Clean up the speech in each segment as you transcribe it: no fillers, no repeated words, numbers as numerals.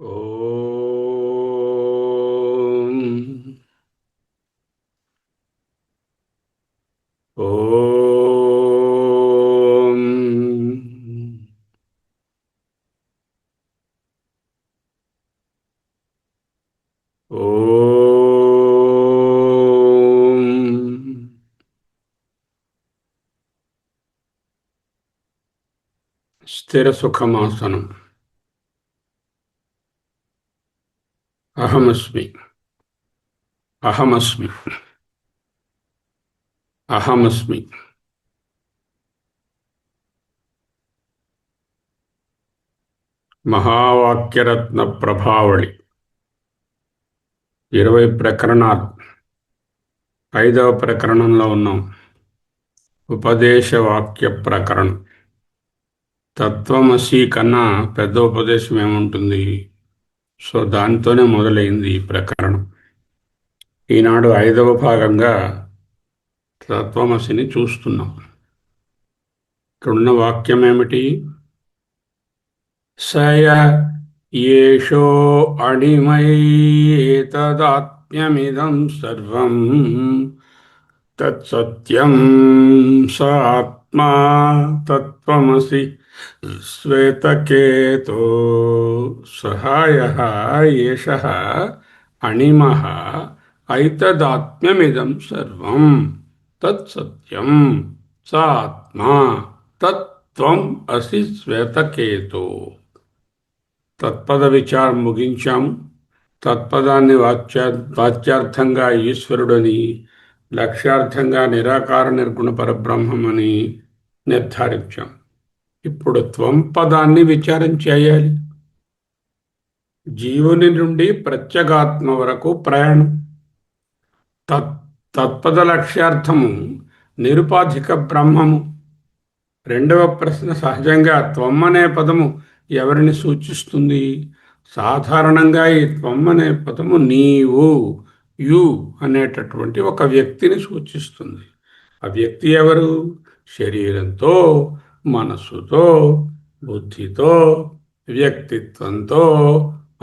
ఓం ఓం ఓం స్థిర సుఖమాసనం. అహమస్మి అహమస్మి అహమస్మి. మహావాక్యరత్న ప్రభావళి 20 ప్రకరణాలు. 5వ ప్రకరణంలో ఉన్నాం. ఉపదేశ వాక్య ప్రకరణం. తత్వమసి కన్నా పెద్ద ఉపదేశం ఏముంటుంది? సో దానితోనే మొదలైంది ఈ ప్రకరణం. ఈనాడు 5వ భాగంగా తత్వమసిని చూస్తున్నాం. ఇక్కడున్న వాక్యం ఏమిటి? సయ ఏషో అణిమయేతదాత్మ్యమిదం సర్వం తత్సత్యం స ఆత్మా తత్వమసి శ్వేతకేతో సహాయః ఏషః అణిమః ఐతదాత్మ్యమిదం సర్వం తత్సత్యం స ఆత్మా తత్వం అసి శ్వేతకేతో. తత్పద విచారం ముగించాము. తత్పదాన్ని వాచ్యార్థంగా ఈశ్వరుడని, లక్ష్యార్థంగా నిరాకార నిర్గుణ పరబ్రహ్మమని నిర్ధారించాం. ఇప్పుడు త్వం పదాన్ని విచారం చేయాలి. జీవుని నుండి ప్రత్యేగాత్మ వరకు ప్రయాణం. తత్పద లక్ష్యార్థము నిరుపాధిక బ్రహ్మము. రెండవ ప్రశ్న, సహజంగా త్వం అనే పదము ఎవరిని సూచిస్తుంది? సాధారణంగా ఈ త్వం అనే పదము నీవు, యు అనేటటువంటి ఒక వ్యక్తిని సూచిస్తుంది. ఆ వ్యక్తి ఎవరు? శరీరంతో, మనస్సుతో, బుద్ధితో, వ్యక్తిత్వంతో,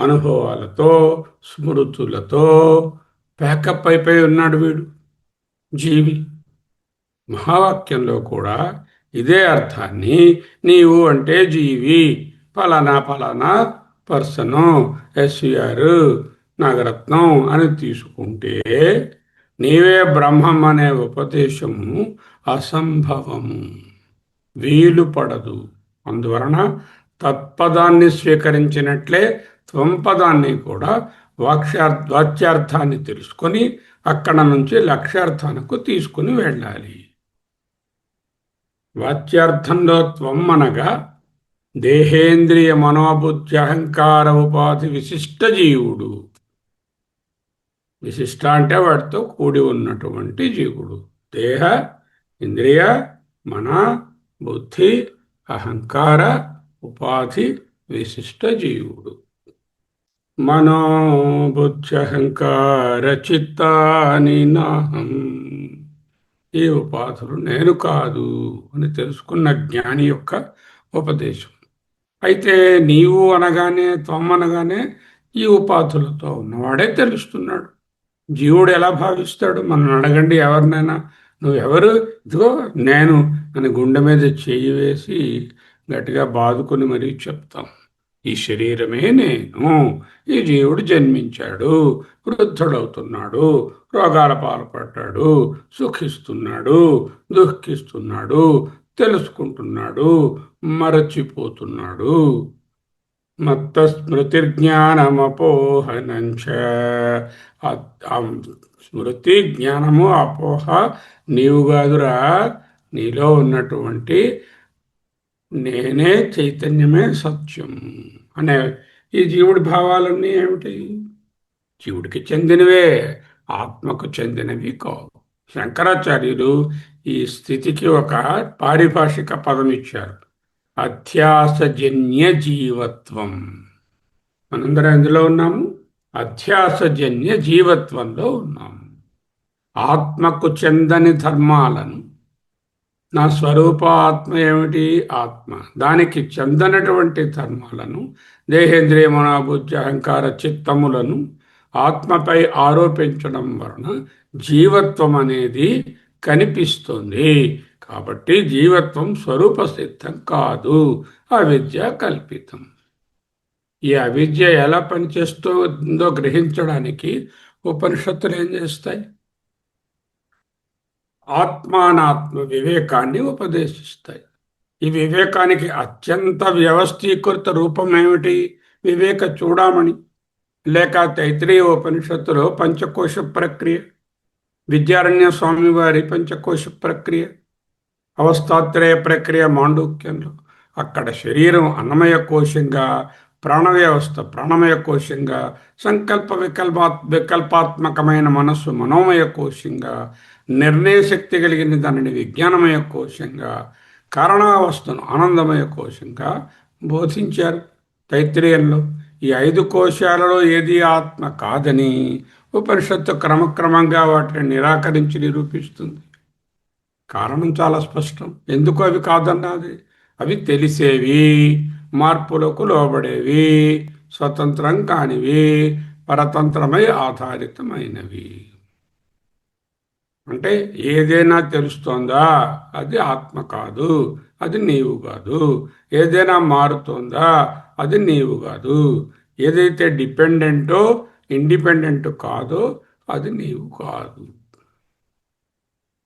అనుభవాలతో, స్మృతులతో ప్యాకప్ అయిపోయి ఉన్నాడు వీడు, జీవి. మహావాక్యంలో కూడా ఇదే అర్థాన్ని నీవు అంటే జీవి, ఫలానా ఫలానా పర్సను, ఎస్విఆర్, నాగరత్నం అని తీసుకుంటే నీవే బ్రహ్మం అనే ఉపదేశము అసంభవము, వీలు పడదు. అందువలన తత్పదాన్ని స్వీకరించినట్లే త్వంపదాన్ని కూడా వాచ్యార్థాన్ని తెలుసుకొని అక్కడ నుంచి లక్ష్యార్థానికి తీసుకుని వెళ్ళాలి. వాచ్యార్థంలో త్వం అనగా దేహేంద్రియ మనోబుద్ధి అహంకార ఉపాధి విశిష్ట జీవుడు. విశిష్ట అంటే వాటితో కూడి ఉన్నటువంటి జీవుడు. దేహ, ఇంద్రియ, మన, బుద్ధి, అహంకార ఉపాధి విశిష్ట జీవుడు. మనోబుద్ధి అహంకార చిత్తాని నాహం. ఈ ఉపాధులు నేను కాదు అని తెలుసుకున్న జ్ఞాని యొక్క ఉపదేశం. అయితే నీవు అనగానే, త్వం అనగానే ఈ ఉపాధులతో ఉన్నవాడే తెలుస్తున్నాడు. జీవుడు ఎలా భావిస్తాడు? మనం అడగండి ఎవరినైనా, నువ్వెవరు? ఇదిగో నేను అని గుండె మీద చేయి వేసి గట్టిగా బాదుకొని మరీ చెప్తాం, ఈ శరీరమే నేను. ఈ జీవుడు జన్మించాడు, వృద్ధుడవుతున్నాడు, రోగాల పాల్పడ్డాడు, సుఖిస్తున్నాడు, దుఃఖిస్తున్నాడు, తెలుసుకుంటున్నాడు, మరచిపోతున్నాడు. మత్త స్మృతిర్జ్ఞానమపోహనంచ. స్మృతి, జ్ఞానము, అపోహ నీవు కాదురా, నీలో ఉన్నటువంటి నేనే చైతన్యమే సత్యం అనే ఈ జీవుడి భావాలన్నీ ఏమిటి? జీవుడికి చెందినవే, ఆత్మకు చెందినవి కావు. శంకరాచార్యులు ఈ స్థితికి ఒక పారిభాషిక పదం ఇచ్చారు, అధ్యాసజన్య జీవత్వం. మనందరం ఎందులో ఉన్నాము? అధ్యాసజన్య జీవత్వంలో ఉన్నాము. ఆత్మకు చెందని ధర్మాలను నా స్వరూప ఆత్మ ఏమిటి? ఆత్మ. దానికి చెందనటువంటి ధర్మాలను, దేహేంద్రియ మనోబుద్ధి అహంకార చిత్తములను ఆత్మపై ఆరోపించడం వలన జీవత్వం అనేది కనిపిస్తుంది. కాబట్టి జీవత్వం స్వరూప సిద్ధం కాదు, అవిద్య కల్పితం. ఈ అవిద్య ఎలా పనిచేస్తుందో గ్రహించడానికి ఉపనిషత్తులు ఏం చేస్తాయి? ఆత్మానాత్మ వివేకాన్ని ఉపదేశిస్తాయి. ఈ వివేకానికి అత్యంత వ్యవస్థీకృత రూపం ఏమిటి? వివేక చూడామణి, లేక తైత్రీయ ఉపనిషత్తులో పంచకోశ ప్రక్రియ, విద్యారణ్య స్వామి వారి పంచకోశ ప్రక్రియ, అవస్థాత్రయ ప్రక్రియ మాండూక్యంలో. అక్కడ శరీరం అన్నమయ కోశంగా, ప్రాణవ్యవస్థ ప్రాణమయ కోశంగా, సంకల్ప వికల్పాత్మకమైన మనస్సు మనోమయ కోశంగా, నిర్ణయ శక్తి కలిగిన దానిని విజ్ఞానమయ కోశంగా, కారణావస్థను ఆనందమయ కోశంగా బోధించారు తైత్రీయంలో. ఈ 5 కోశాలలో ఏది ఆత్మ కాదని ఉపనిషత్తు క్రమక్రమంగా వాటిని నిరాకరించి నిరూపిస్తుంది. కారణం చాలా స్పష్టం. ఎందుకు అవి కాదన్నది? అవి తెలిసేవి, మార్పులకు లోబడేవి, స్వతంత్రం కానివి, పరతంత్రమై ఆధారితమైనవి. అంటే ఏదైనా తెలుస్తోందా? అది ఆత్మ కాదు, అది నీవు కాదు. ఏదైనా మారుతోందా? అది నీవు కాదు. ఏదైతే డిపెండెంటో ఇండిపెండెంట్ కాదో అది నీవు కాదు.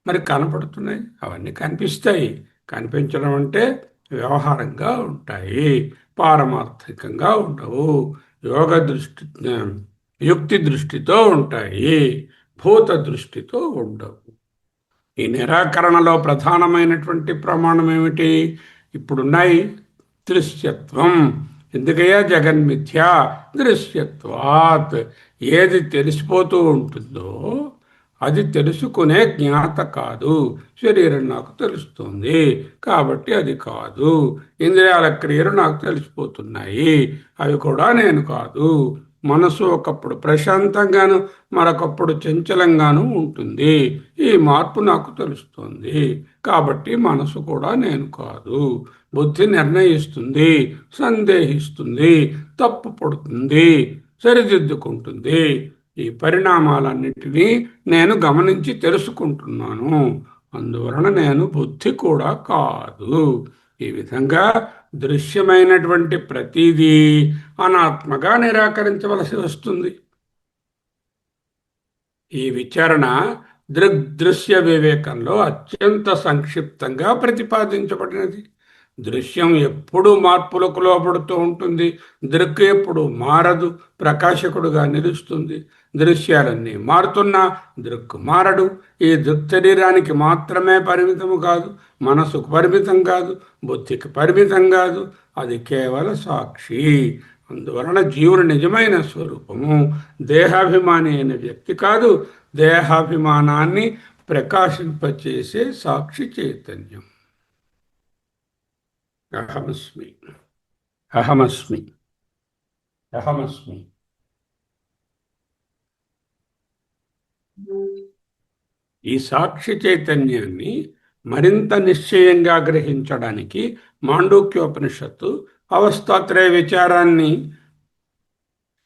మరి కనపడుతున్నాయి, అవన్నీ కనిపిస్తాయి. కనిపించడం అంటే వ్యవహారంగా ఉంటాయి, పారమార్థికంగా ఉండవు. యోగ దృష్టి, యుక్తి దృష్టితో ఉంటాయి, భూత దృష్టితో ఉండవు. ఈ నిరాకరణలో ప్రధానమైనటువంటి ప్రమాణం ఏమిటి? ఇప్పుడున్నాయి దృశ్యత్వం. ఎందుకయ్యా? జగన్మిథ్య దృశ్యత్వాత్. ఏది తెలిసిపోతూ ఉంటుందో అది తెలుసుకునే జ్ఞాత కాదు. శరీరం నాకు తెలుస్తుంది కాబట్టి అది కాదు. ఇంద్రియాల క్రియలు నాకు తెలిసిపోతున్నాయి, అవి కూడా నేను కాదు. మనసు ఒకప్పుడు ప్రశాంతంగాను మరొకప్పుడు చంచలంగాను ఉంటుంది. ఈ మార్పు నాకు తెలుస్తుంది కాబట్టి మనసు కూడా నేను కాదు. బుద్ధి నిర్ణయిస్తుంది, సందేహిస్తుంది, తప్పు పడుతుంది, సరిదిద్దుకుంటుంది. ఈ పరిణామాలన్నింటినీ నేను గమనించి తెలుసుకుంటున్నాను. అందువలన నేను బుద్ధి కూడా కాదు. ఈ విధంగా దృశ్యమైనటువంటి ప్రతిదీ అనాత్మగా నిరాకరించవలసి వస్తుంది. ఈ విచారణ దృగ్దృశ్య వివేకంలో అత్యంత సంక్షిప్తంగా ప్రతిపాదించబడినది. దృశ్యం ఎప్పుడూ మార్పులకు లోపడుతూ ఉంటుంది. దృక్ ఎప్పుడు మారదు, ప్రకాశకుడుగా నిలుస్తుంది. దృశ్యాలన్నీ మారుతున్నా దృక్ మారడు. ఈ దృక్ శరీరానికి మాత్రమే పరిమితము కాదు, మనసుకు పరిమితం కాదు, బుద్ధికి పరిమితం కాదు. అది కేవల సాక్షి. అందువలన జీవుని నిజమైన స్వరూపము దేహాభిమాని అయిన వ్యక్తి కాదు, దేహాభిమానాన్ని ప్రకాశింపచేసే సాక్షి చైతన్యం. అహమస్మి, అహమస్మి, అహమస్మి. ఈ సాక్షి చైతన్యాన్ని మరింత నిశ్చయంగా గ్రహించడానికి మాండూక్యోపనిషత్తు అవస్థాత్రయ విచారాన్ని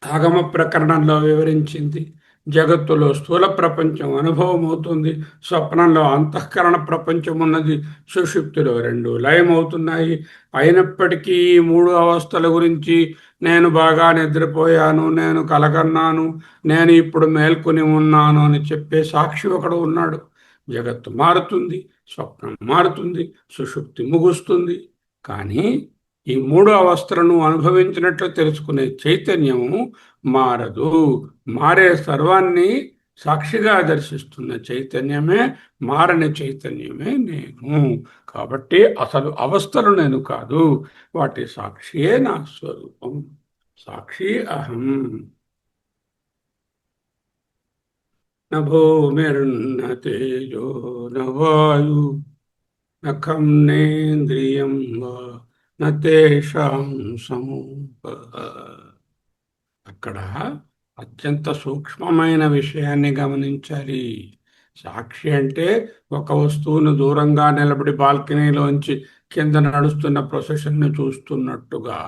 ఆగమ ప్రకరణంలో వివరించింది. జగత్తులో స్థూల ప్రపంచం అనుభవం అవుతుంది, స్వప్నంలో అంతఃకరణ ప్రపంచం ఉన్నది, సుషుప్తిలో 2 లయమవుతున్నాయి. అయినప్పటికీ ఈ 3 అవస్థల గురించి నేను బాగా నిద్రపోయాను, నేను కలగన్నాను, నేను ఇప్పుడు మేల్కొని ఉన్నాను అని చెప్పే సాక్షి ఒకడు ఉన్నాడు. జగత్తు మారుతుంది, స్వప్నం మారుతుంది, సుషుప్తి ముగుస్తుంది. కానీ ఈ 3 అవస్థలను అనుభవించినట్లు తెలుసుకునే చైతన్యము మారదు. మారే సర్వాన్ని సాక్షిగా దర్శిస్తున్న చైతన్యమే, మారని చైతన్యమే నేను. కాబట్టి అసలు అవస్థలు నేను కాదు, వాటి సాక్షియే నా స్వరూపం. సాక్షి అహం. న భూమిర్న తేజో న వాయు న ఖం నేంద్రియం వా నతేషాం సమూపః. అక్కడ అత్యంత సూక్ష్మమైన విషయాన్ని గమనించాలి. సాక్షి అంటే ఒక వస్తువును దూరంగా నిలబడి బాల్కనీలోంచి కింద నడుస్తున్న ప్రొసెషన్ను చూస్తున్నట్టుగా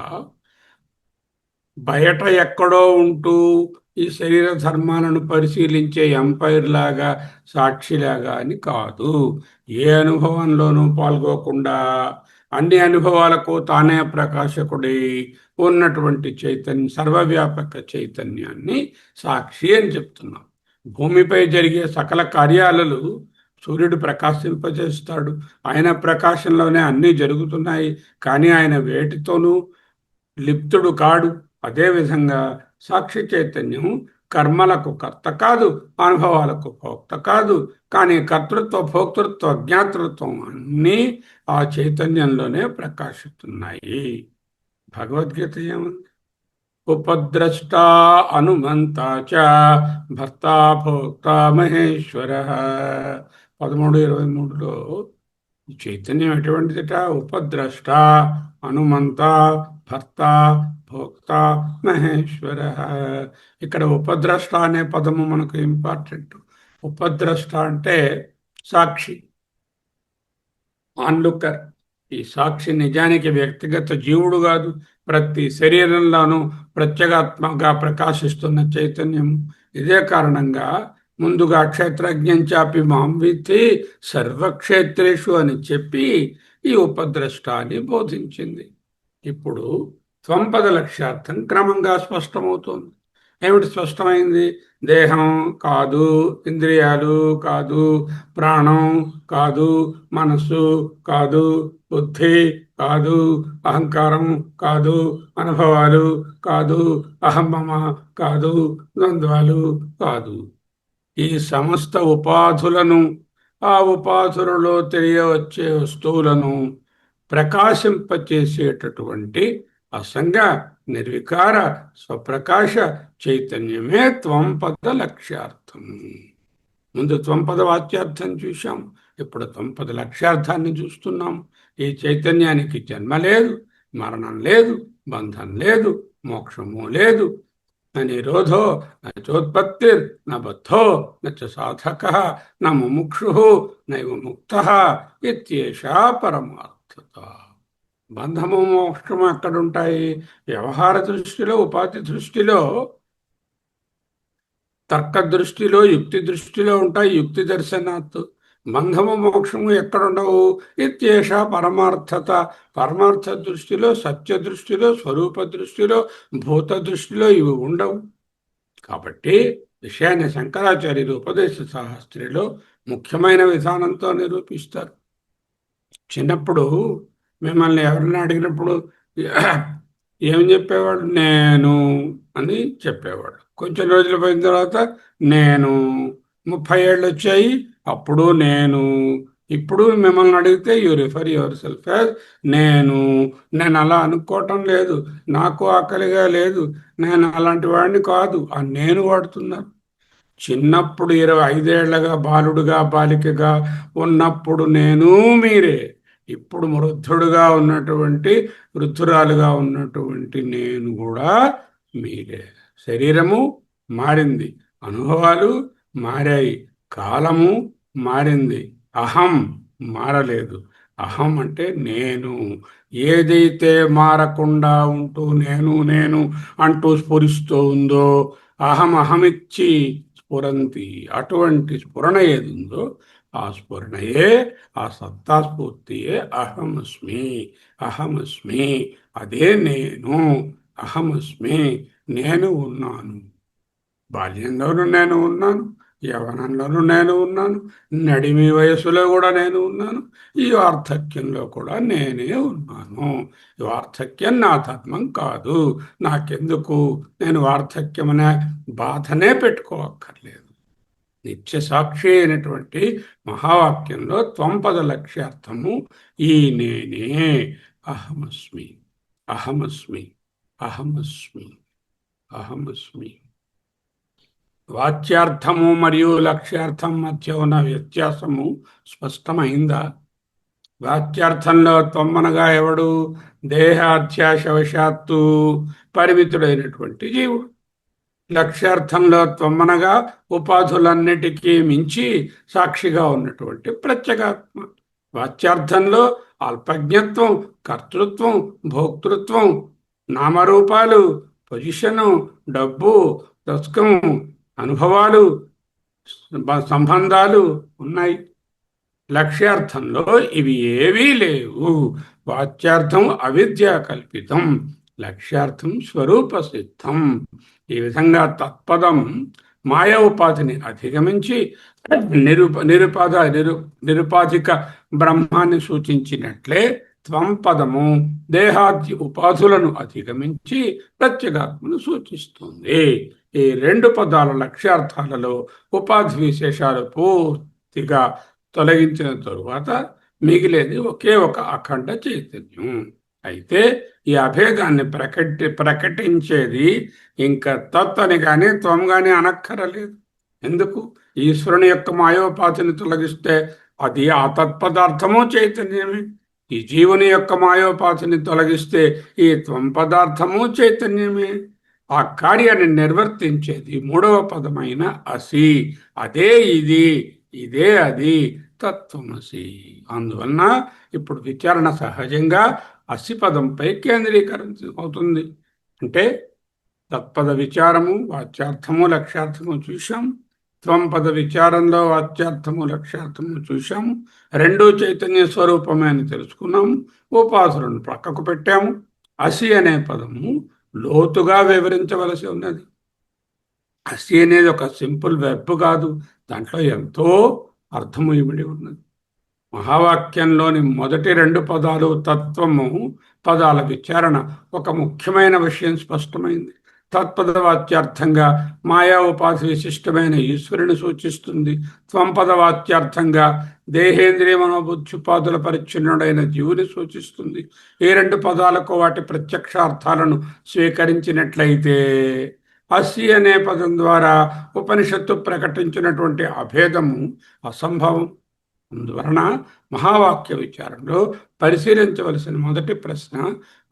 బయట ఎక్కడో ఉంటూ ఈ శరీర ధర్మాలను పరిశీలించే ఎంపైర్ లాగా సాక్షిలాగా అని కాదు. ఏ అనుభవంలోనూ పాల్గొకుండా అన్ని అనుభవాలకు తానే ప్రకాశకుడి ఉన్నటువంటి సర్వవ్యాపక చైతన్యాన్ని సాక్షి అని చెప్తున్నాం. భూమిపై జరిగే సకల కార్యాలలో సూర్యుడు ప్రకాశింపజేస్తాడు. ఆయన ప్రకాశంలోనే అన్నీ జరుగుతున్నాయి. కానీ ఆయన వేటితోనూ లిప్తుడు కాడు. అదేవిధంగా సాక్షి చైతన్యం కర్మలకు కర్త కాదు, అనుభవాలకు భోక్త కాదు. కానీ కర్తృత్వ, భోక్తృత్వ, జ్ఞాతృత్వం అన్నీ ఆ చైతన్యంలోనే ప్రకాశిస్తున్నాయి. భగవద్గీత ఏముంది? ఉపద్రష్ట అనుమంత చ భర్త భోక్త మహేశ్వర. 13:23లో చైతన్యం ఎటువంటిదిట? ఉపద్రష్ట, అనుమంత, భర్త, భోక్త, మహేశ్వర. ఇక్కడ ఉపద్రష్ట అనే పదము మనకు ఇంపార్టెంట్. ఉపద్రష్ట అంటే సాక్షి, ఆన్లుకర్. ఈ సాక్షి నిజానికి వ్యక్తిగత జీవుడు కాదు, ప్రతి శరీరంలోనూ ప్రత్యేగాత్మగా ప్రకాశిస్తున్న చైతన్యం. ఇదే కారణంగా ముందుగా క్షేత్రజ్ఞం చాపి మాం విత్తి సర్వక్షేత్రేషు అని చెప్పి ఈ ఉపద్రష్ట అని బోధించింది. ఇప్పుడు త్వంపద లక్ష్యార్థం క్రమంగా స్పష్టమవుతోంది. ఏమిటి స్పష్టమైంది? దేహం కాదు, ఇంద్రియాలు కాదు, ప్రాణం కాదు, మనస్సు కాదు, బుద్ధి కాదు, అహంకారం కాదు, అనుభవాలు కాదు, అహమ్మమ కాదు, ద్వంద్వాలు కాదు. ఈ సమస్త ఉపాధులను, ఆ ఉపాధులలో తెలియవచ్చే వస్తువులను ప్రకాశింపచేసేటటువంటి అసంగ నిర్వికార స్వప్రకాశ చైతన్యమే త్వంపద లక్ష్యార్థం. ముందు త్వంపద వాచ్యార్థం చూశాం, ఇప్పుడు త్వంపద లక్ష్యార్థాన్ని చూస్తున్నాం. ఈ చైతన్యానికి జన్మ లేదు, మరణం లేదు, బంధం లేదు, మోక్షము లేదు. నిరోధో నచోత్పత్తిర్ న బద్ధో నచ సాధకః న ముముక్షుః నైవ ముక్తః ఇత్యేషా పరమార్థత. బంధము మోక్షము ఎక్కడుంటాయి? వ్యవహార దృష్టిలో, ఉపాధి దృష్టిలో, తర్క దృష్టిలో, యుక్తి దృష్టిలో ఉంటాయి. యుక్తి దర్శనాత్. బంధము మోక్షము ఎక్కడుండవు? ఇత్యేష పరమార్థత. పరమార్థ దృష్టిలో, సత్య దృష్టిలో, స్వరూప దృష్టిలో, భూత దృష్టిలో ఇవి ఉండవు. కాబట్టి విషయాన్ని శంకరాచార్యులు ఉపదేశ శాస్త్రిలో ముఖ్యమైన విధానంతో నిరూపిస్తారు. చిన్నప్పుడు మిమ్మల్ని ఎవరిని అడిగినప్పుడు ఏం చెప్పేవాడు? నేను అని చెప్పేవాడు. కొంచెం రోజులు పోయిన తర్వాత నేను 30 ఏళ్ళు వచ్చాయి, అప్పుడు నేను. ఇప్పుడు మిమ్మల్ని అడిగితే you refer your self as నేను. నేను అలా అనుకోవటం లేదు, నాకు ఆకలిగా లేదు, నేను అలాంటి వాడిని కాదు. ఆ నేను వాడుతున్నాను. చిన్నప్పుడు 25 ఏళ్లగా బాలుడుగా, బాలికగా ఉన్నప్పుడు నేను మీరే. ఇప్పుడు వృద్ధుడుగా ఉన్నటువంటి, వృద్ధురాలుగా ఉన్నటువంటి నేను కూడా మీరే. శరీరము మారింది, అనుభవాలు మారాయి, కాలము మారింది, అహం మారలేదు. అహం అంటే నేను. ఏదైతే మారకుండా ఉంటూ నేను నేను అంటూ స్ఫురిస్తూ ఉందో అహం అహమిచ్చి స్ఫురంతి. అటువంటి స్ఫురణ ఏది ఉందో ఆ స్ఫురణయే, ఆ సత్తాస్ఫూర్తియే అహమస్మి. అహమస్మి అదే నేను. అహమస్మి నేను ఉన్నాను. బాల్యంలోనూ నేను ఉన్నాను, యవ్వనంలోనూ నేను ఉన్నాను, నడిమి వయసులో కూడా నేను ఉన్నాను, ఈ వార్ధక్యంలో కూడా నేనే ఉన్నాను. ఈ వార్ధక్యం నా ధర్మం కాదు, నాకెందుకు? నేను వార్ధక్యం అనే బాధనే పెట్టుకోవక్కర్లేదు. నిత్య సాక్షి అయినటువంటి మహావాక్యంలో త్వంపద లక్ష్యార్థము ఈ నేనే. అహమస్మి, అహమస్మి, అహమస్మి, అహమస్మి. వాచ్యార్థము మరియు లక్ష్యార్థం మధ్య ఉన్న వ్యత్యాసము స్పష్టమైందా? వాచ్యార్థంలో త్వమ్మనగా ఎవడు? దేహాధ్యాసవశాత్తు పరిమితుడైనటువంటి జీవుడు. లక్ష్యార్థంలో త్వమనగా ఉపాధులన్నిటికీ మించి సాక్షిగా ఉన్నటువంటి ప్రత్యేగాత్మ. వాచ్యార్థంలో అల్పజ్ఞత్వం, కర్తృత్వం, భోక్తృత్వం, నామరూపాలు, పొజిషను, డబ్బు, దశకం, అనుభవాలు, సంబంధాలు ఉన్నాయి. లక్ష్యార్థంలో ఇవి ఏవీ లేవు. వాచ్యార్థం అవిద్యా కల్పితం, లక్ష్యార్థం స్వరూప సిద్ధం. ఈ విధంగా తత్పదం మాయా ఉపాధిని అధిగమించి నిరుపాధిక బ్రహ్మాన్ని సూచించినట్లే త్వం పదము దేహాది ఉపాధులను అధిగమించి ప్రత్యేగాత్మను సూచిస్తుంది. ఈ రెండు పదాల లక్ష్యార్థాలలో ఉపాధి విశేషాలు పూర్తిగా తొలగించిన తరువాత మిగిలేది ఒకే ఒక అఖండ చైతన్యం. అయితే ఈ అభేదాన్ని ప్రకటించేది ఇంకా తత్ అని కానీ త్వం కానీ అనక్కరలేదు. ఎందుకు? ఈశ్వరుని యొక్క మాయోపాధిని తొలగిస్తే అది ఆ తత్పదార్థము చైతన్యమే. ఈ జీవుని యొక్క మాయోపాధిని తొలగిస్తే ఈ త్వం పదార్థము చైతన్యమే. ఆ కార్యాన్ని నిర్వర్తించేది మూడవ పదమైన అసి. అదే ఇది, ఇదే అది, తత్వమసి. అందువలన ఇప్పుడు విచారణ సహజంగా అసి పదంపై కేంద్రీకరించవుతుంది. అంటే తత్పద విచారము, వాచ్యార్థము, లక్ష్యార్థము చూశాం. త్వం పద విచారంలో వాచ్యార్థము, లక్ష్యార్థము చూశాము. రెండూ చైతన్య స్వరూపమే అని తెలుసుకున్నాము. ఉపాధులను ప్రక్కకు పెట్టాము. అసి అనే పదము లోతుగా వివరించవలసి ఉన్నది. అసి అనేది ఒక సింపుల్ వెర్బ్ కాదు, దాంట్లో ఎంతో అర్థము ఇమిడి ఉన్నది. మహావాక్యంలోని మొదటి రెండు పదాలు తత్వము పదాల విచారణ ఒక ముఖ్యమైన విషయం స్పష్టమైంది. తత్పద వాచ్యార్థంగా మాయా ఉపాధి విశిష్టమైన ఈశ్వరుని సూచిస్తుంది. త్వంపద వాచ్యార్థంగా దేహేంద్రియ మనోబుద్ధ్యుపాధుల పరిచ్ఛిన్నుడైన జీవుని సూచిస్తుంది. ఈ రెండు పదాలకు వాటి ప్రత్యక్షార్థాలను స్వీకరించినట్లయితే అసి అనే పదం ద్వారా ఉపనిషత్తు ప్రకటించినటువంటి అభేదము అసంభవం. అందువలన మహావాక్య విచారంలో పరిశీలించవలసిన మొదటి ప్రశ్న,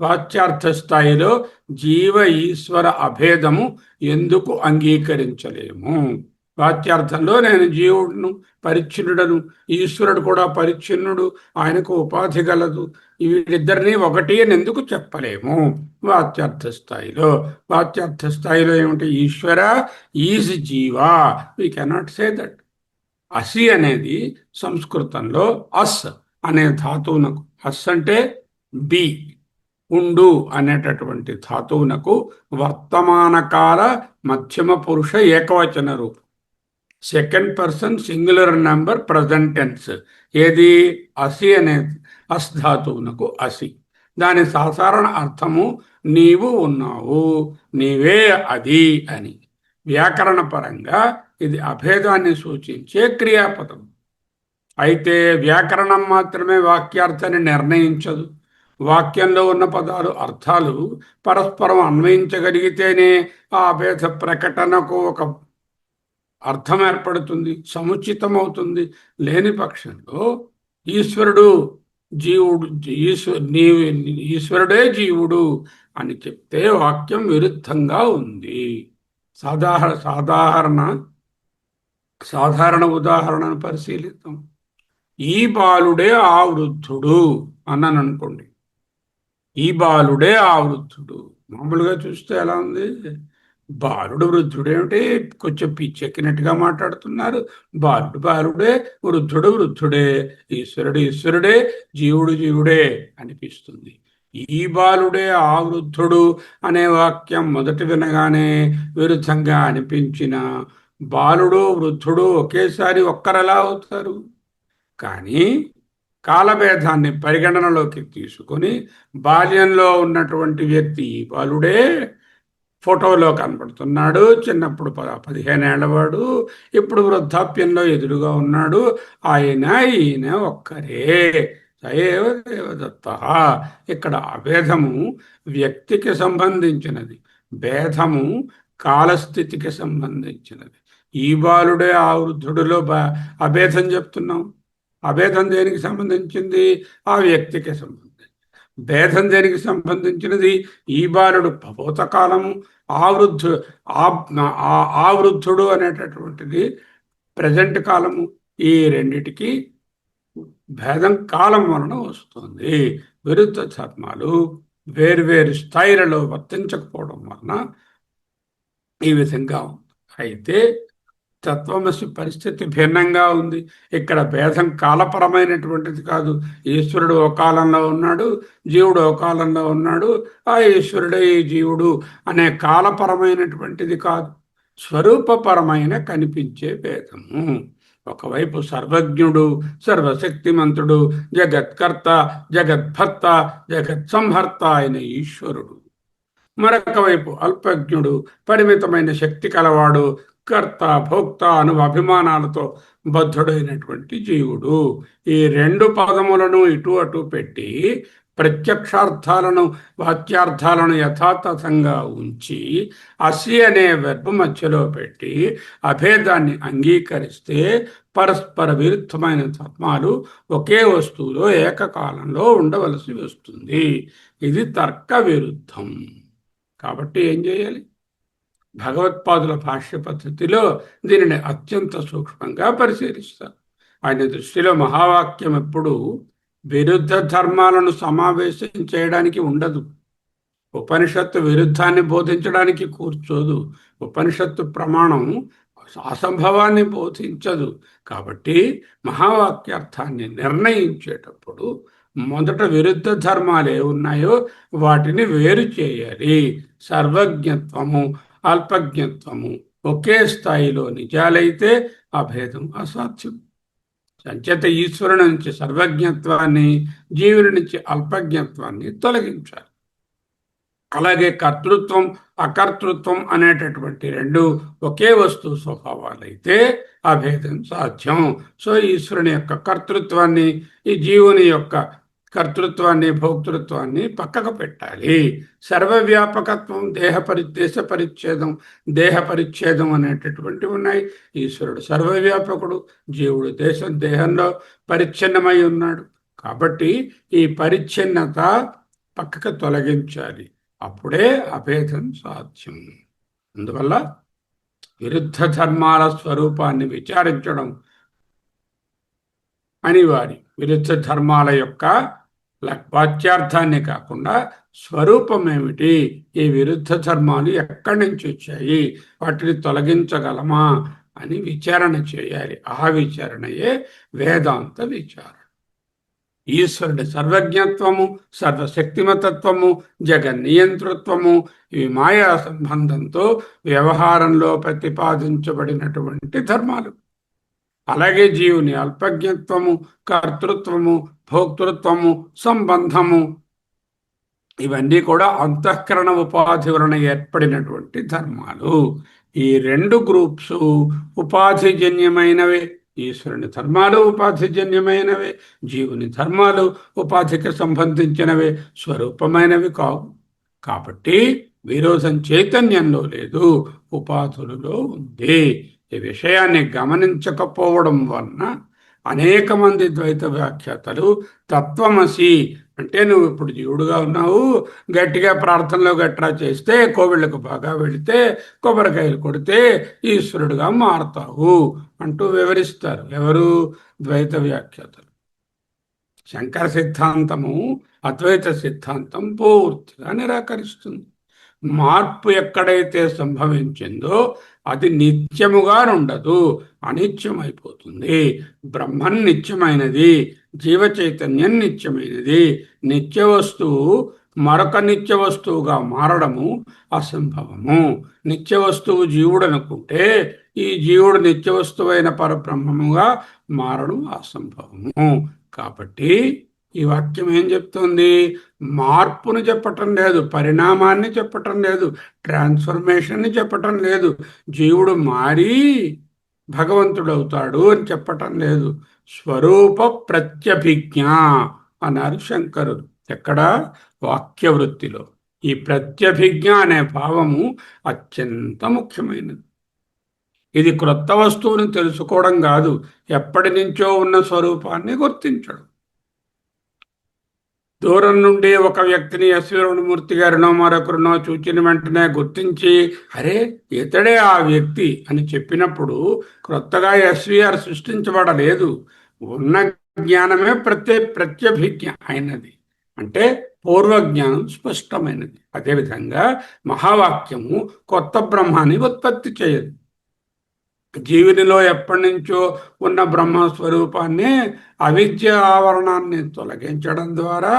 వాచ్యార్థ స్థాయిలో జీవ ఈశ్వర అభేదము ఎందుకు అంగీకరించలేము? వాచ్యార్థంలో నేను జీవుడును, పరిచ్ఛిన్నుడను, ఈశ్వరుడు కూడా పరిచ్ఛిన్నుడు, ఆయనకు ఉపాధి గలదు, వీరిద్దరినీ ఒకటి అని ఎందుకు చెప్పలేము? వాచ్యార్థ స్థాయిలో ఏమిటి? Ishwara is jiva, we cannot say that. అసి అనేది సంస్కృతంలో అస్ అనే ధాతువునకు, అస్ అంటే బి, ఉండు అనేటటువంటి ధాతువునకు వర్తమానకాల మధ్యమ పురుష ఏకవచన రూపం, second person singular number present tense. ఏది? అసి అనే అస్ ధాతువునకు అసి. దాని సాధారణ అర్థము నీవు ఉన్నావు, నీవే అది అని. వ్యాకరణ పరంగా ఇది అభేదాన్ని సూచించే క్రియాపదం. అయితే వ్యాకరణం మాత్రమే వాక్యార్థాన్ని నిర్ణయించదు. వాక్యంలో ఉన్న పదాలు అర్థాలు పరస్పరం అన్వయించగలిగితేనే ఆ అభేద ప్రకటనకు ఒక అర్థం ఏర్పడుతుంది, సముచితమవుతుంది. లేని పక్షంలో ఈశ్వరుడు జీవుడు, ఈశ్వరుడే జీవుడు అని చెప్తే వాక్యం విరుద్ధంగా ఉంది. సాధారణ ఉదాహరణను పరిశీలిద్దాం. ఈ బాలుడే ఆ వృద్ధుడు అన్నాను అనుకోండి. ఈ బాలుడే ఆ వృద్ధుడు. మామూలుగా చూస్తే ఎలా ఉంది? బాలుడు వృద్ధుడేమిటి? కొంచెం పిచ్చెక్కినట్టుగా మాట్లాడుతున్నారు. బాలుడే, వృద్ధుడే, ఈశ్వరుడే, జీవుడే అనిపిస్తుంది. ఈ బాలుడే ఆ వృద్ధుడు అనే వాక్యం మొదటి వినగానే విరుద్ధంగా అనిపించిన బాలుడు వృద్ధుడు ఒకేసారి ఒక్కరెలా అవుతారు? కానీ కాలభేదాన్ని పరిగణనలోకి తీసుకొని బాల్యంలో ఉన్నటువంటి వ్యక్తి ఈ బాలుడే, ఫోటోలో కనబడుతున్నాడు, చిన్నప్పుడు 15 ఏళ్లవాడు, ఇప్పుడు వృద్ధాప్యంలో ఎదురుగా ఉన్నాడు, ఈయన ఒక్కరే. సయేవ దేవదత్త. ఇక్కడ అభేదము వ్యక్తికి సంబంధించినది, భేదము కాలస్థితికి సంబంధించినది. ఈ బాలుడే ఆ వృద్ధుడిలో అభేదం చెప్తున్నాం. అభేదం దేనికి సంబంధించింది? ఆ వ్యక్తికి సంబంధించి. భేదం దేనికి సంబంధించినది? ఈ బాలుడు భూతకాలము, ఆవృద్ధుడు అనేటటువంటిది ప్రజెంట్ కాలము. ఈ రెండిటికి భేదం కాలం వలన వస్తుంది. విరుద్ధ ధర్మాలు వేర్వేరు స్థాయిలలో వర్తించకపోవడం వలన ఈ విధంగా ఉంది. అయితే తత్వమసి పరిస్థితి భిన్నంగా ఉంది. ఇక్కడ భేదం కాలపరమైనటువంటిది కాదు. ఈశ్వరుడు ఒక కాలంలో ఉన్నాడు, జీవుడు ఒక కాలంలో ఉన్నాడు, ఆ ఈశ్వరుడే ఈ జీవుడు అనే కాలపరమైనటువంటిది కాదు. స్వరూపపరమైన కనిపించే భేదము. ఒకవైపు సర్వజ్ఞుడు, సర్వశక్తిమంతుడు, జగత్కర్త, జగద్భర్త, జగత్సంహర్త అయిన ఈశ్వరుడు. మరొక వైపు అల్పజ్ఞుడు, పరిమితమైన శక్తి కలవాడు, కర్త భోక్త అను అభిమానాలతో బద్ధుడైనటువంటి జీవుడు. ఈ రెండు పదములను ఇటు అటు పెట్టి ప్రత్యక్షార్థాలను, వాచ్యార్థాలను యథాతథంగా ఉంచి అసి అనే వెర్బ్ మధ్యలో పెట్టి అభేదాన్ని అంగీకరిస్తే పరస్పర విరుద్ధమైన ధర్మాలు ఒకే వస్తువులో ఏకకాలంలో ఉండవలసి వస్తుంది. ఇది తర్క విరుద్ధం. కాబట్టి ఏం చేయాలి? భగవత్పాదుల భాష్య పద్ధతిలో దీనిని అత్యంత సూక్ష్మంగా పరిశీలిస్తారు. ఆయన దృష్టిలో మహావాక్యం ఎప్పుడు విరుద్ధ ధర్మాలను సమావేశం చేయడానికి ఉండదు. ఉపనిషత్తు విరుద్ధాన్ని బోధించడానికి కూర్చోదు. ఉపనిషత్తు ప్రమాణం అసంభవాన్ని బోధించదు. కాబట్టి మహావాక్యార్థాన్ని నిర్ణయించేటప్పుడు మొదట విరుద్ధ ధర్మాలు ఏ ఉన్నాయో వాటిని వేరు చేయాలి. సర్వజ్ఞత్వము, అల్పజ్ఞత్వము ఒకే స్థాయిలో నిజాలైతే అభేదం అసాధ్యం. సంచేత ఈశ్వరుని నుంచి సర్వజ్ఞత్వాన్ని, జీవుని నుంచి అల్పజ్ఞత్వాన్ని తొలగించాలి. అలాగే కర్తృత్వం, అకర్తృత్వం అనేటటువంటి రెండు ఒకే వస్తువు స్వభావాలైతే అభేదం సాధ్యం. సో ఈశ్వరుని యొక్క కర్తృత్వాన్ని, ఈ జీవుని యొక్క కర్తృత్వాన్ని, భోక్తృత్వాన్ని పక్కకు పెట్టాలి. సర్వవ్యాపకత్వం, దేహ పరిచ్ఛేదం అనేటటువంటివి ఉన్నాయి. ఈశ్వరుడు సర్వవ్యాపకుడు, జీవుడు దేహంలో పరిచ్ఛిన్నమై ఉన్నాడు. కాబట్టి ఈ పరిచ్ఛిన్నత పక్కకు తొలగించాలి. అప్పుడే అభేదం సాధ్యం. అందువల్ల విరుద్ధ ధర్మాల స్వరూపాన్ని విచారించడం అనివార్యం. విరుద్ధ ధర్మాల యొక్క వాచ్యార్థాన్ని కాకుండా స్వరూపం ఏమిటి, ఈ విరుద్ధ ధర్మాలు ఎక్కడి నుంచి వచ్చాయి, వాటిని తొలగించగలమా అని విచారణ చేయాలి. ఆ విచారణయే వేదాంత విచారణ. ఈశ్వరుడి సర్వజ్ఞత్వము, సర్వశక్తిమతత్వము, జగన్నియంతృత్వము ఇవి మాయా సంబంధంతో వ్యవహారంలో ప్రతిపాదించబడినటువంటి ధర్మాలు. అలాగే జీవుని అల్పజ్ఞత్వము, కర్తృత్వము, భోక్తృత్వము, సంబంధము ఇవన్నీ కూడా అంతఃకరణ ఉపాధి వలన ఏర్పడినటువంటి ధర్మాలు. ఈ రెండు గ్రూప్స్ ఉపాధిజన్యమైనవే. ఈశ్వరుని ధర్మాలు ఉపాధిజన్యమైనవే, జీవుని ధర్మాలు ఉపాధికి సంబంధించినవే, స్వరూపమైనవి కావు. కాబట్టి విరోధం చైతన్యంలో లేదు, ఉపాధులలో ఉంది. ఈ విషయాన్ని గమనించకపోవడం వలన అనేక మంది ద్వైత వ్యాఖ్యాతలు తత్వమసి అంటే నువ్వు ఇప్పుడు జీవుడుగా ఉన్నావు, గట్టిగా ప్రార్థనలో గట్రా చేస్తే, కోవిళ్ళకు బాగా వెళితే, కొబ్బరికాయలు కొడితే ఈశ్వరుడుగా మారుతావు అంటూ వివరిస్తారు. ఎవరు? ద్వైత వ్యాఖ్యాతలు. శంకర సిద్ధాంతము అద్వైత సిద్ధాంతం పూర్తిగా నిరాకరిస్తుంది. మార్పు ఎక్కడైతే సంభవించిందో అది నిత్యముగా ఉండదు, అనిత్యమైపోతుంది. బ్రహ్మం నిత్యమైనది, జీవ చైతన్యం నిత్యమైనది. నిత్య వస్తువు మరొక నిత్య వస్తువుగా మారడము అసంభవము. నిత్య వస్తువు జీవుడు అనుకుంటే ఈ జీవుడు నిత్య వస్తువైన పరబ్రహ్మముగా మారడం అసంభవము. కాబట్టి ఈ వాక్యం ఏం చెప్తుంది? మార్పును చెప్పటం లేదు, పరిణామాన్ని చెప్పటం లేదు, ట్రాన్స్ఫర్మేషన్ని చెప్పటం లేదు, జీవుడు మారి భగవంతుడవుతాడు అని చెప్పటం లేదు. స్వరూప ప్రత్యభిజ్ఞ అన్నారు శంకరుడు. ఎక్కడ? వాక్యవృత్తిలో. ఈ ప్రత్యభిజ్ఞ అనే భావము అత్యంత ముఖ్యమైనది. ఇది క్రొత్త వస్తువుని తెలుసుకోవడం కాదు, ఎప్పటి నుంచో ఉన్న స్వరూపాన్ని గుర్తించడం. దూరం నుండి ఒక వ్యక్తిని యశ్వరుణమూర్తి గారినో మరొకరినో చూచిన వెంటనే గుర్తించి అరే ఇతడే ఆ వ్యక్తి అని చెప్పినప్పుడు క్రొత్తగా ఎస్విఆర్ సృష్టించబడలేదు. ఉన్న జ్ఞానమే ప్రత్యభిజ్ఞ అయినది. అంటే పూర్వజ్ఞానం స్పష్టమైనది. అదేవిధంగా మహావాక్యము కొత్త బ్రహ్మాన్ని ఉత్పత్తి చేయదు. జీవునిలో ఎప్పటి నుంచో ఉన్న బ్రహ్మస్వరూపాన్ని అవిద్య ఆవరణాన్ని తొలగించడం ద్వారా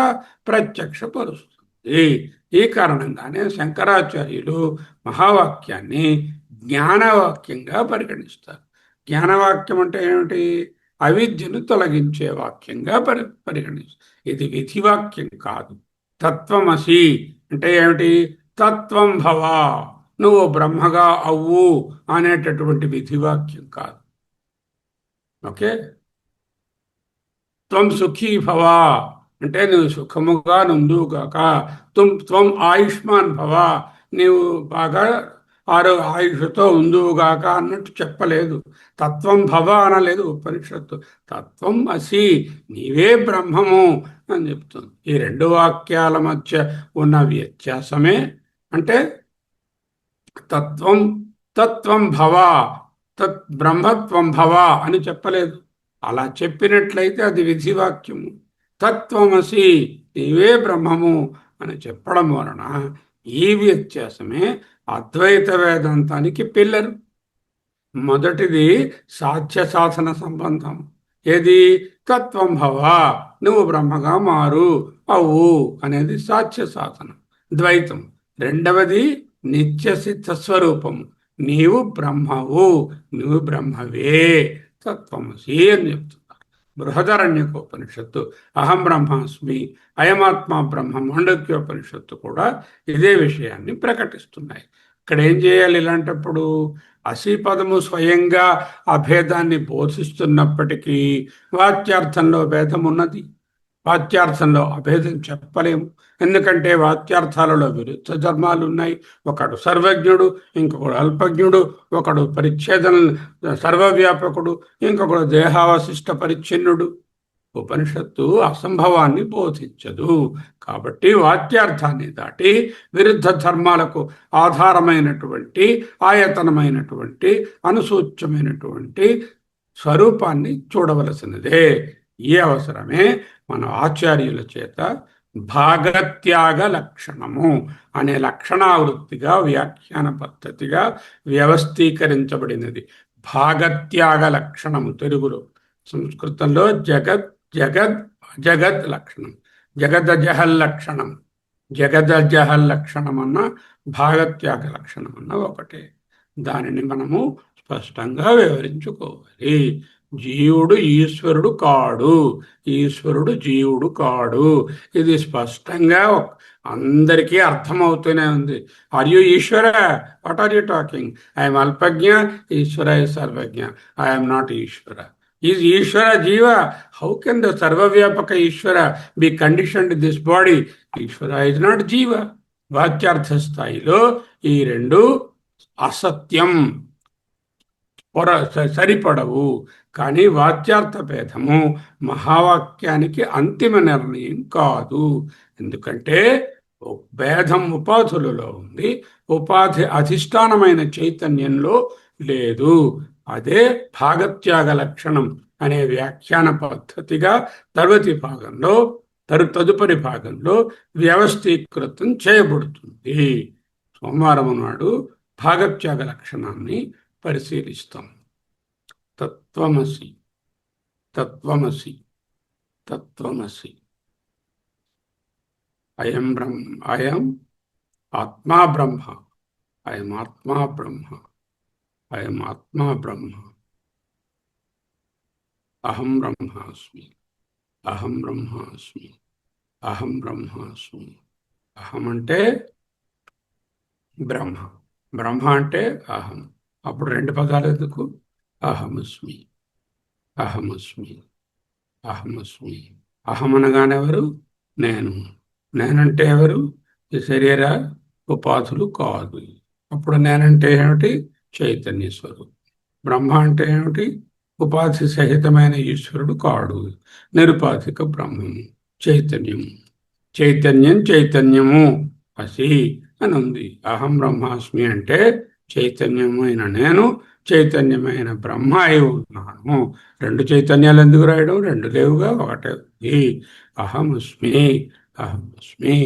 ప్రత్యక్షపరుస్తుంది. ఈ కారణంగానే శంకరాచార్యులు మహావాక్యాన్ని జ్ఞానవాక్యంగా పరిగణిస్తారు. జ్ఞానవాక్యం అంటే ఏమిటి? అవిద్యను తొలగించే వాక్యంగా పరిగణిస్తారు. ఇది విధివాక్యం కాదు. తత్వమసి అంటే ఏమిటి? తత్వం భవ, నువ్వు బ్రహ్మగా అవ్వు అనేటటువంటి విధివాక్యం కాదు. ఓకే. త్వం సుఖీ భవ అంటే నువ్వు సుఖముగా నుందుగాక. త్వం ఆయుష్మాన్ భవ, నీవు బాగా ఆయుష్తో ఉందువుగాక అన్నట్టు చెప్పలేదు. తత్వం భవ అనలేదు ఉపనిషత్తు. తత్వం అసి, నీవే బ్రహ్మము అని చెప్తుంది. ఈ రెండు వాక్యాల మధ్య ఉన్న వ్యత్యాసమే అంటే తత్వం తత్వం భవ, తత్ బ్రహ్మత్వం భవ అని చెప్పలేదు. అలా చెప్పినట్లయితే అది విధివాక్యము. తత్వమసి, నీవే బ్రహ్మము అని చెప్పడం వలన ఈ వ్యత్యాసమే అద్వైత వేదాంతానికి పిల్లరు. మొదటిది సాధ్య సాధన సంబంధం. ఏది? తత్వం భవ, నువ్వు బ్రహ్మగా మారు అవు అనేది సాధ్య సాధన ద్వైతం. రెండవది నిత్య సిద్ధ స్వరూపము, నీవు బ్రహ్మవు, నువ్వు బ్రహ్మవే, తత్వమసి అని చెప్తున్నారు. బృహదారణ్యకోపనిషత్తు అహం బ్రహ్మాస్మి అయమాత్మ బ్రహ్మ మాండక్యోపనిషత్తు కూడా ఇదే విషయాన్ని ప్రకటిస్తున్నాయి. ఇక్కడ ఏం చేయాలి? ఇలాంటప్పుడు అసీపదము స్వయంగా అభేదాన్ని బోధిస్తున్నప్పటికీ వాచ్యార్థంలో భేదం ఉన్నది. వాచ్యార్థంలో అభేదం చెప్పలేము. ఎందుకంటే వాచ్యార్థాలలో విరుద్ధ ధర్మాలు ఉన్నాయి. ఒకడు సర్వజ్ఞుడు, ఇంకొకడు అల్పజ్ఞుడు, ఒకడు పరిచ్ఛేదన సర్వవ్యాపకుడు, ఇంకొకడు దేహావశిష్ట పరిచ్ఛిన్నుడు. ఉపనిషత్తు అసంభవాన్ని బోధించదు. కాబట్టి వాచ్యార్థాన్ని దాటి విరుద్ధ ధర్మాలకు ఆధారమైనటువంటి ఆయతనమైనటువంటి అనుసూచ్యమైనటువంటి స్వరూపాన్ని చూడవలసినదే. ఈ అవసరమే మన ఆచార్యుల చేత భాగత్యాగ లక్షణము అనే లక్షణావృత్తిగా వ్యాఖ్యాన పద్ధతిగా వ్యవస్థీకరించబడినది. భాగత్యాగ లక్షణము తెలుగులో. సంస్కృతంలో జగద్ లక్షణం, జగదజహల్ లక్షణం. జగదజహల్ లక్షణం అన్న భాగత్యాగ లక్షణం అన్న ఒకటే. దానిని మనము స్పష్టంగా వివరించుకోవాలి. జీవుడు ఈశ్వరుడు కాడు, ఈశ్వరుడు జీవుడు కాడు. ఇది స్పష్టంగా అందరికీ అర్థమవుతూనే ఉంది. Are you Ishwara? What are you talking? I'm alpajna, Ishwara is sarvajna. I'm not Ishwara. Is Ishwara jiva? How can the sarvavyapaka Ishwara be conditioned this body? Ishwara is not jiva. వాచ్యార్థ స్థాయిలో ఈ రెండు అసత్యం, సరిపడవు. కానీ వాచ్యార్థ భేదము మహావాక్యానికి అంతిమ నిర్ణయం కాదు. ఎందుకంటే భేదం ఉపాధులలో ఉంది, ఉపాధి అధిష్టానమైన చైతన్యంలో లేదు. అదే భాగత్యాగ లక్షణం అనే వ్యాఖ్యాన పద్ధతిగా తదుపరి భాగంలో వ్యవస్థీకృతం చేయబడుతుంది. సోమవారం నాడు భాగత్యాగ లక్షణాన్ని పరిశీలిస్తాం. తత్వమసి, తత్వమసి, తత్వమసి. అయం బ్రహ్మ, అయం ఆత్మా బ్రహ్మ, అయం ఆత్మా బ్రహ్మ, అయం ఆత్మా బ్రహ్మ. అహం బ్రహ్మాస్మి, అహం బ్రహ్మాస్మి, అహం బ్రహ్మాస్మి. అహం అంటే బ్రహ్మ, బ్రహ్మ అంటే అహం. అప్పుడు రెండు పదాలు ఎందుకు? అహమస్మి, అహమస్మి, అహమస్మి. అహం అనగానే ఎవరు? నేను. నేనంటే ఎవరు? ఈ శరీర ఉపాధులు కాదు. అప్పుడు నేనంటే ఏమిటి? చైతన్య స్వరూపం. బ్రహ్మ అంటే ఏమిటి? ఉపాధి సహితమైన ఈశ్వరుడు కాడు, నిరుపాధిక బ్రహ్మము, చైతన్యము. చైతన్యం చైతన్యము అసి అని ఉంది. అహం బ్రహ్మాస్మి అంటే చైతన్యమైన నేను చైతన్యమైన బ్రహ్మ అయి ఉన్నాను. రెండు చైతన్యాలు ఎందుకు రాయడం? రెండు లేవుగా, ఒకటే ఉంది. అహమస్మి, అహమస్మి.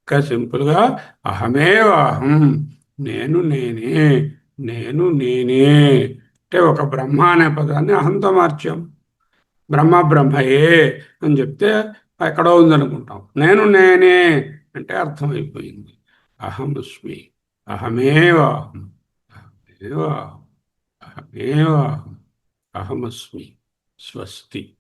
ఇంకా సింపుల్గా అహమేవాహం, నేను నేనే, నేను నేనే. అంటే ఒక బ్రహ్మ అనే పదాన్ని అహంతో మార్చాం. బ్రహ్మ బ్రహ్మయే అని చెప్తే ఎక్కడో ఉందనుకుంటాం. నేను నేనే అంటే అర్థమైపోయింది. అహమస్మి, అహమేవాహం, అహమేవాహం, అహమేవాహం, అహమస్మి. స్వస్తి.